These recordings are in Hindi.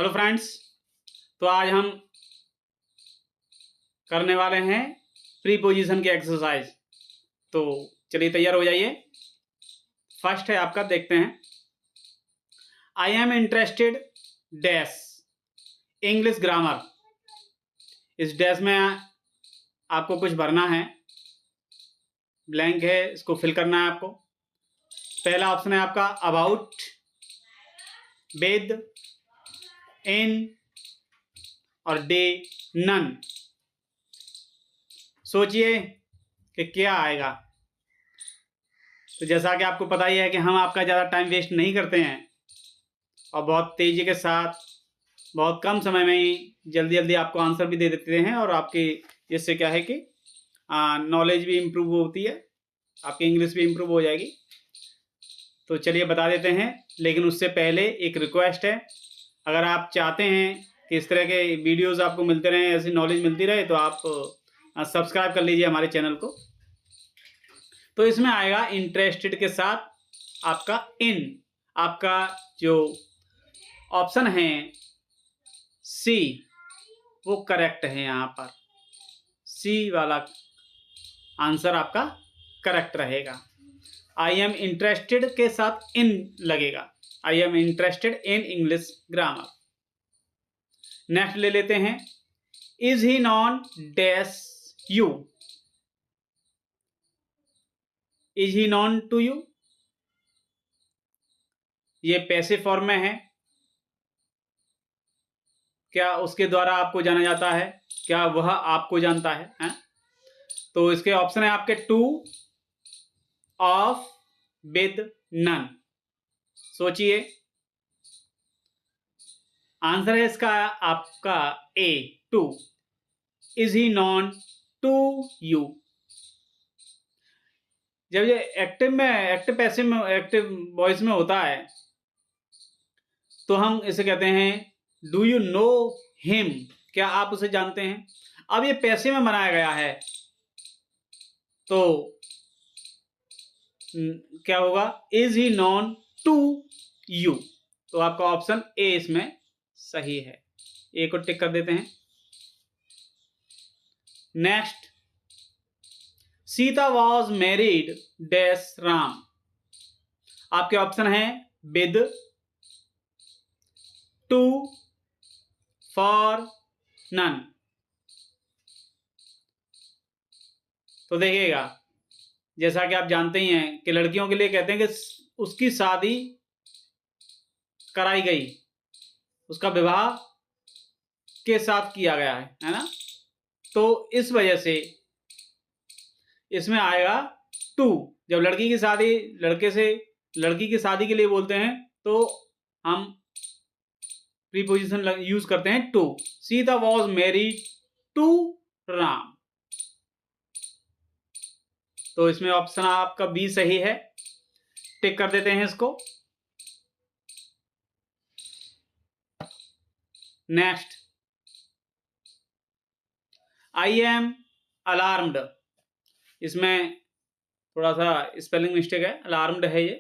Hello friends. तो आज हम करने वाले हैं प्रीपोजिशन की एक्सरसाइज। तो चलिए तैयार हो जाइए। फर्स्ट है आपका, देखते हैं। आई am interested dash English grammar. इस डैश में आपको कुछ भरना है, ब्लैंक है, इसको फिल करना है आपको। पहला ऑप्शन है आपका अबाउट, विद, इन और डे, नन। सोचिए कि क्या आएगा। तो जैसा कि आपको पता ही है कि हम आपका ज़्यादा टाइम वेस्ट नहीं करते हैं और बहुत तेज़ी के साथ बहुत कम समय में ही जल्दी जल्दी आपको आंसर भी दे देते हैं, और आपकी इससे क्या है कि नॉलेज भी इम्प्रूव होती है, आपकी इंग्लिश भी इम्प्रूव हो जाएगी। तो चलिए बता देते हैं, लेकिन उससे पहले एक रिक्वेस्ट है। अगर आप चाहते हैं कि इस तरह के वीडियोस आपको मिलते रहें, ऐसी नॉलेज मिलती रहे, तो आप सब्सक्राइब कर लीजिए हमारे चैनल को। तो इसमें आएगा इंटरेस्टेड के साथ आपका इन। आपका जो ऑप्शन है सी, वो करेक्ट है। यहाँ पर सी वाला आंसर आपका करेक्ट रहेगा। आई एम इंटरेस्टेड के साथ इन लगेगा। I am interested in English grammar. Next ले लेते हैं, is he known dash you. Is he known to you, ये पैसिव फॉर्म में है। क्या उसके द्वारा आपको जाना जाता है? क्या वह आपको जानता है? तो इसके ऑप्शन है आपके टू, ऑफ, विद, नन। सोचिए, आंसर है इसका आपका A, to. Is he known to you. जब ये एक्टिव में, एक्टिव पैसिव में, एक्टिव वॉइस में होता है तो हम इसे कहते हैं डू यू नो हिम। क्या आप उसे जानते हैं? अब ये पैसिव में बनाया गया है तो क्या होगा, is he known to you. तो आपका ऑप्शन ए इसमें सही है। ए को टिक कर देते हैं। Next, Sita was married dash Ram. आपके ऑप्शन है विद, टू, फॉर, नन। तो देखिएगा, जैसा कि आप जानते ही हैं कि लड़कियों के लिए कहते हैं कि उसकी शादी कराई गई, उसका विवाह के साथ किया गया है ना। तो इस वजह से इसमें आएगा टू। जब लड़की की शादी लड़के से, लड़की की शादी के लिए बोलते हैं तो हम प्रीपोजिशन यूज करते हैं to. Sita was married to Ram. तो इसमें ऑप्शन आपका बी सही है। टिक कर देते हैं इसको। Next, I am alarmed. इसमें थोड़ा सा स्पेलिंग मिस्टेक है, अलार्म्ड है ये।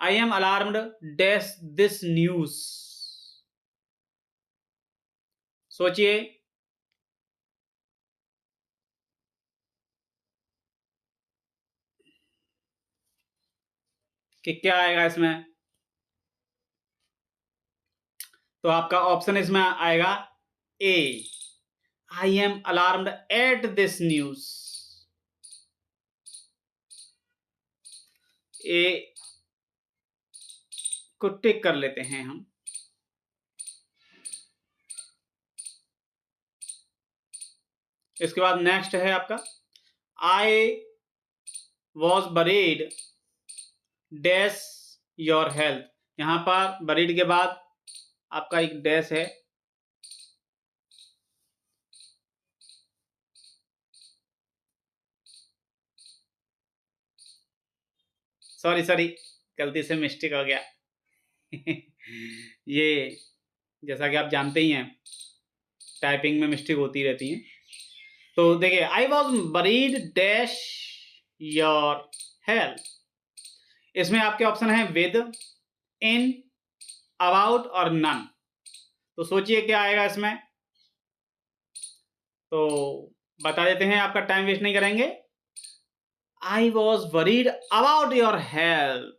आई am alarmed dash this news. सोचिए, कि क्या आएगा इसमें। तो आपका ऑप्शन इसमें आएगा A, I am alarmed at this news. A को टिक कर लेते हैं हम। इसके बाद नेक्स्ट है आपका, I was buried dash your health. यहां पर बरीड के बाद आपका एक डैश है। सॉरी, गलती से मिस्टेक हो गया। ये जैसा कि आप जानते ही हैं, टाइपिंग में मिस्टेक होती रहती है। तो देखिए, I was buried dash your health. इसमें आपके ऑप्शन है विद, इन, अबाउट और नन। तो सोचिए क्या आएगा इसमें, तो बता देते हैं, आपका टाइम वेस्ट नहीं करेंगे। I was worried about your health,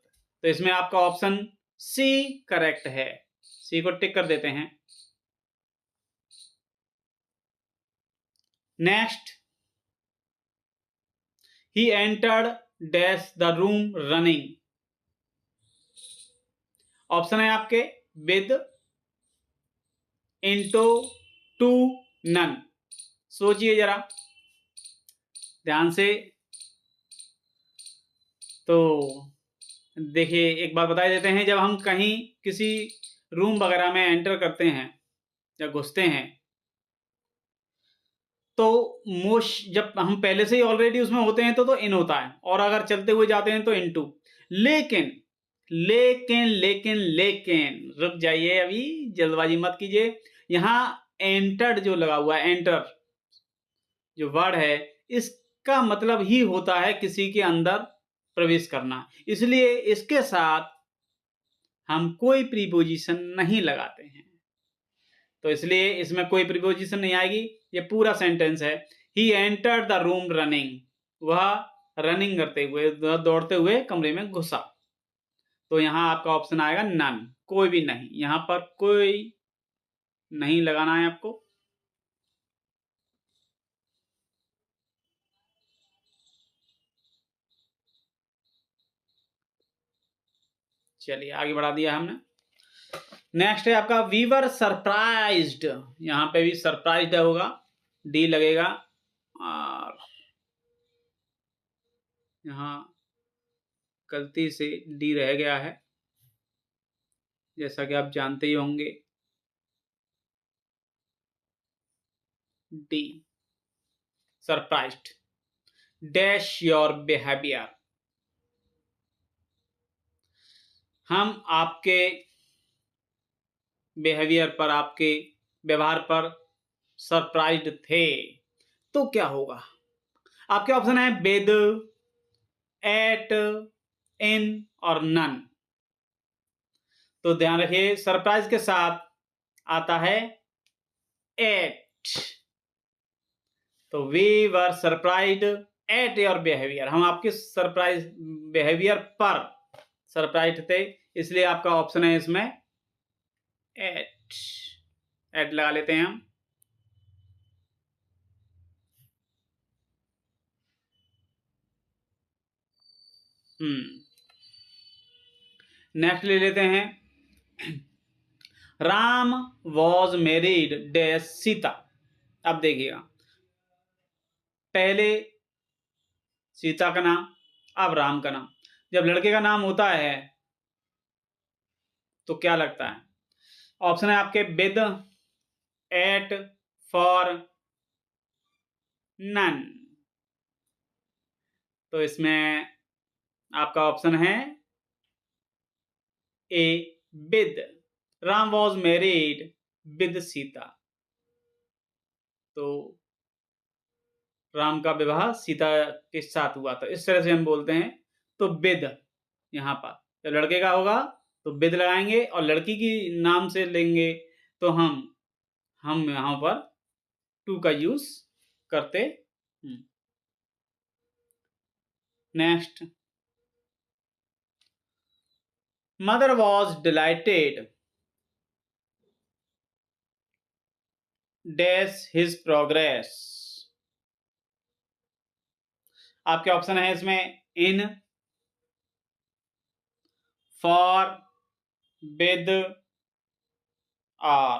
तो इसमें आपका ऑप्शन सी करेक्ट है। सी को टिक कर देते हैं। Next, he entered dash the room running. Option है आपके विद, इंटू, टू, नन। सोचिए जरा ध्यान से। तो देखिए, एक बात बता देते हैं, जब हम कहीं किसी रूम वगैरह में एंटर करते हैं या घुसते हैं, तो जब हम पहले से ही ऑलरेडी उसमें होते हैं तो इन होता है, और अगर चलते हुए जाते हैं तो इनटू। लेकिन लेकिन लेकिन लेकिन रुक जाइए, अभी जल्दबाजी मत कीजिए। यहाँ एंटर्ड जो लगा हुआ है, एंटर जो वर्ड है, इसका मतलब ही होता है किसी के अंदर प्रवेश करना, इसलिए इसके साथ हम कोई प्रीपोजिशन नहीं लगाते हैं। तो इसलिए इसमें कोई प्रीपोजिशन नहीं आएगी, ये पूरा सेंटेंस है। He entered the room running, वह रनिंग करते हुए, दौड़ते हुए कमरे में घुसा। तो यहाँ आपका ऑप्शन आएगा नन, कोई भी नहीं, यहाँ पर कोई नहीं लगाना है आपको। चलिए आगे बढ़ा दिया हमने। नेक्स्ट है आपका वी वर सरप्राइज्ड, यहाँ पे भी सरप्राइज्ड होगा, डी लगेगा, और यहाँ गलती से डी रह गया है, जैसा कि आप जानते ही होंगे। D, surprised dash your behaviour. हम आपके बिहेवियर पर, आपके व्यवहार पर सरप्राइज्ड थे। तो क्या होगा, आपके ऑप्शन है विद, एट, इन और नन। तो ध्यान रखिए, सरप्राइज के साथ आता है एट। तो we were surprised at your behaviour, हम आपके सरप्राइज बिहेवियर पर सरप्राइज्ड थे, इसलिए आपका ऑप्शन है इसमें एट। एट लगा लेते हैं हम। नेक्स्ट ले लेते हैं, Ram was married dash Sita. अब देखिएगा, पहले सीता का नाम, अब राम का नाम। जब लड़के का नाम होता है तो क्या लगता है, ऑप्शन है आपके विद, एट, फॉर, नन। तो इसमें आपका ऑप्शन है A, with. Ram was married with Sita, तो राम का विवाह सीता के साथ हुआ था, इस तरह से हम बोलते हैं। तो विद, यहाँ पर जब लड़के का होगा तो विद लगाएंगे, और लड़की की नाम से लेंगे तो हम यहाँ पर टू का यूज करते। Next, mother was dilated dash his progress. आपके ऑप्शन है इसमें इन, फॉर, विद और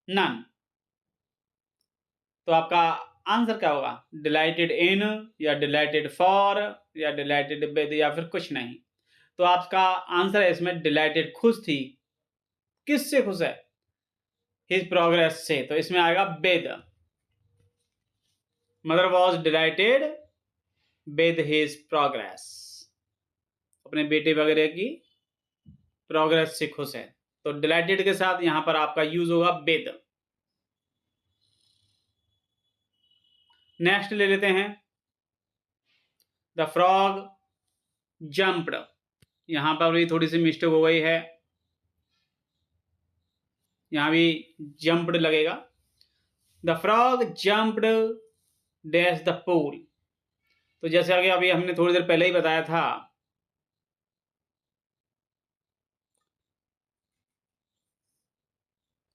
नन। तो आपका आंसर क्या होगा, डिलाइटेड इन या डिलाइटेड फॉर या डिलाइटेड विद या फिर कुछ नहीं। तो आपका आंसर है इसमें डिलाइटेड, खुश थी। किससे खुश है, हिज प्रोग्रेस से, तो इसमें आएगा with. Mother was dilated with his progress, अपने बेटे वगैरह की प्रोग्रेस से खुश है, तो डिलाइटेड के साथ यहां पर आपका यूज होगा विद। नेक्स्ट ले लेते हैं, द फ्रॉग जंप्ड। यहाँ पर भी थोड़ी सी मिस्टेक हो गई है, यहाँ भी जंप्ड लगेगा। The frog jumped dash the pool. तो जैसे कि अभी हमने थोड़ी देर पहले ही बताया था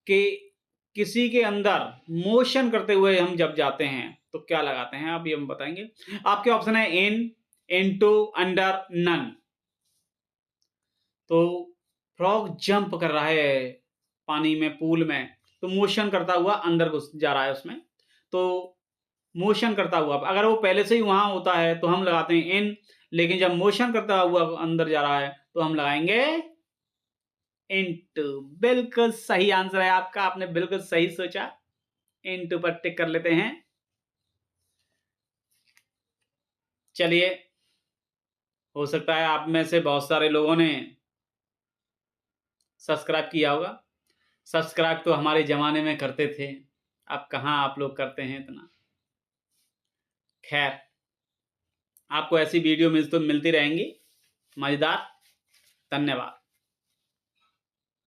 कि किसी के अंदर मोशन करते हुए हम जब जाते हैं तो क्या लगाते हैं, अभी हम बताएंगे। आपके ऑप्शन है इन, इनटू, अंडर, नन। तो फ्रॉग जंप कर रहा है पानी में, पूल में, तो मोशन करता हुआ अंदर घुस जा रहा है उसमें। तो मोशन करता हुआ, अगर वो पहले से ही वहां होता है तो हम लगाते हैं इन, लेकिन जब मोशन करता हुआ अंदर जा रहा है तो हम लगाएंगे इनटू। बिल्कुल सही आंसर है आपका, आपने बिल्कुल सही सोचा। इनटू पर टिक कर लेते हैं। चलिए, हो सकता है आप में से बहुत सारे लोगों ने सब्सक्राइब किया होगा। सब्सक्राइब तो हमारे जमाने में करते थे, अब कहाँ आप लोग करते हैं इतना। खैर, आपको ऐसी वीडियो मिलती रहेंगी मजेदार। धन्यवाद।